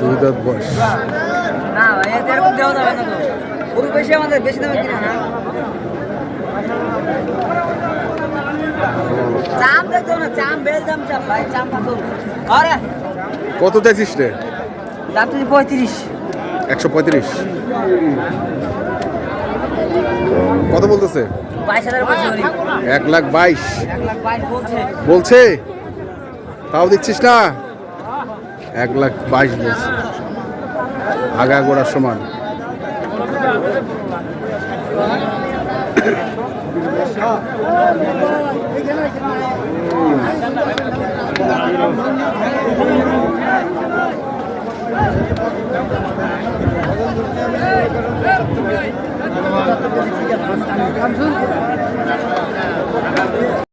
দুই দাঁত বয়স। না ভাই এরকম দেওয়া যাবে না তো, গরু বেশি আমাদের বেশি দামে কিনা না। চাম দেখো না, চাম বেল দাম চাম ভাই, চাম কত? আরে কত চাইছিস রে? দাম তো 35। 135। কত বলতেছে? 22,000 বলছে। 1,22,000 1,22,000 বলছে। বলছে, তাও দিচ্ছিস না? 1,22,000 বলছে, আগা গোড়ার সমান।